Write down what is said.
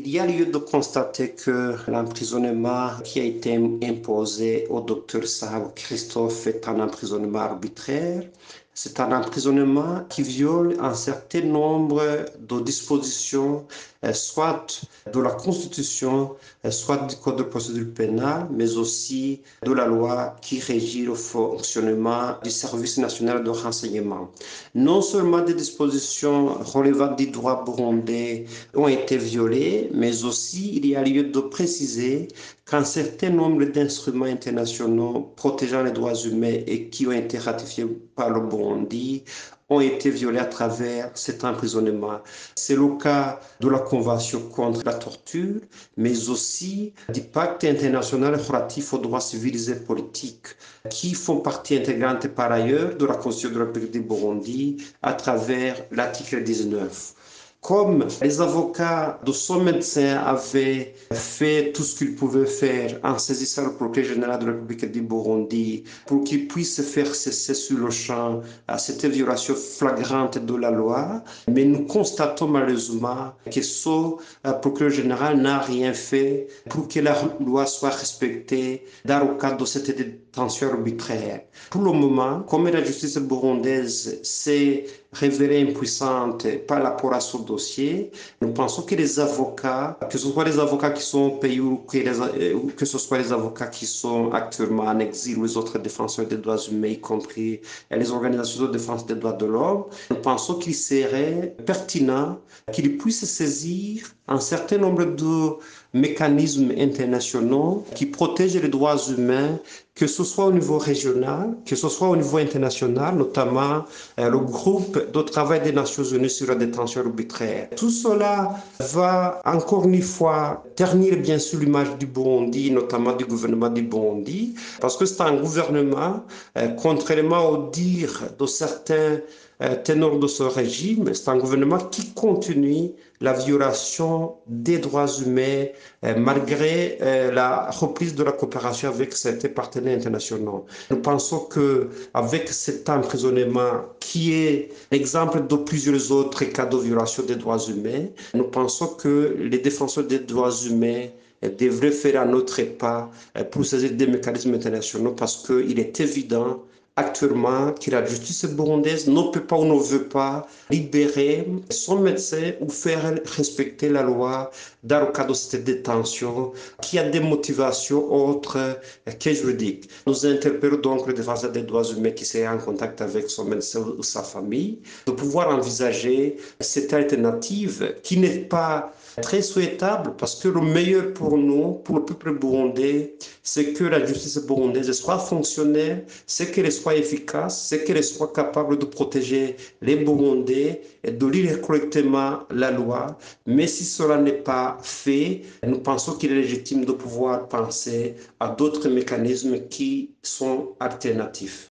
Il y a lieu de constater que l'emprisonnement qui a été imposé au docteur Sahab Christophe est un emprisonnement arbitraire. C'est un emprisonnement qui viole un certain nombre de dispositions, soit de la Constitution, soit du Code de procédure pénale, mais aussi de la loi qui régit le fonctionnement du service national de renseignement. Non seulement des dispositions relevant du droit burundais ont été violées, mais aussi il y a lieu de préciser qu'un certain nombre d'instruments internationaux protégeant les droits humains et qui ont été ratifiés par le Burundi ont été violés à travers cet emprisonnement. C'est le cas de la Convention contre la torture, mais aussi du pacte international relatif aux droits civils et politiques, qui font partie intégrante par ailleurs de la Constitution de la République du Burundi à travers l'article 19. Comme les avocats de son médecin avaient fait tout ce qu'ils pouvaient faire en saisissant le procureur général de la République du Burundi pour qu'il puisse faire cesser sur le champ cette violation flagrante de la loi, mais nous constatons malheureusement que ce procureur général n'a rien fait pour que la loi soit respectée dans le cadre de cette détention arbitraire. Pour le moment, comme la justice burundaise s'est révélée impuissante par rapport à ce dossier, nous pensons que les avocats, que ce soit les avocats qui sont au pays ou que ce soit les avocats qui sont actuellement en exil ou les autres défenseurs des droits humains, y compris les organisations de défense des droits de l'homme, nous pensons qu'il serait pertinent qu'ils puissent saisir un certain nombre de mécanismes internationaux qui protègent les droits humains, que ce soit au niveau régional, que ce soit au niveau international, notamment le groupe de travail des Nations Unies sur la détention arbitraire. Tout cela va encore une fois ternir bien sûr l'image du Burundi, notamment du gouvernement du Burundi, parce que c'est un gouvernement, contrairement aux dires de certains ténor de ce régime, c'est un gouvernement qui continue la violation des droits humains malgré la reprise de la coopération avec certains partenaires internationaux. Nous pensons que avec cet emprisonnement qui est l'exemple de plusieurs autres cas de violation des droits humains, nous pensons que les défenseurs des droits humains devraient faire un autre pas pour saisir des mécanismes internationaux parce qu'il est évident actuellement que la justice burundaise ne peut pas ou ne veut pas libérer son médecin ou faire respecter la loi dans le cadre de cette détention qui a des motivations autres que juridiques. Nous interpellons donc le défenseur des droits humains qui serait en contact avec son médecin ou sa famille de pouvoir envisager cette alternative qui n'est pas très souhaitable parce que le meilleur pour nous, pour le peuple burundais, c'est que la justice burundaise soit fonctionnelle, c'est qu'elle soit efficace, c'est qu'elle soit capable de protéger les Burundais et de lire correctement la loi. Mais si cela n'est pas fait, nous pensons qu'il est légitime de pouvoir penser à d'autres mécanismes qui sont alternatifs.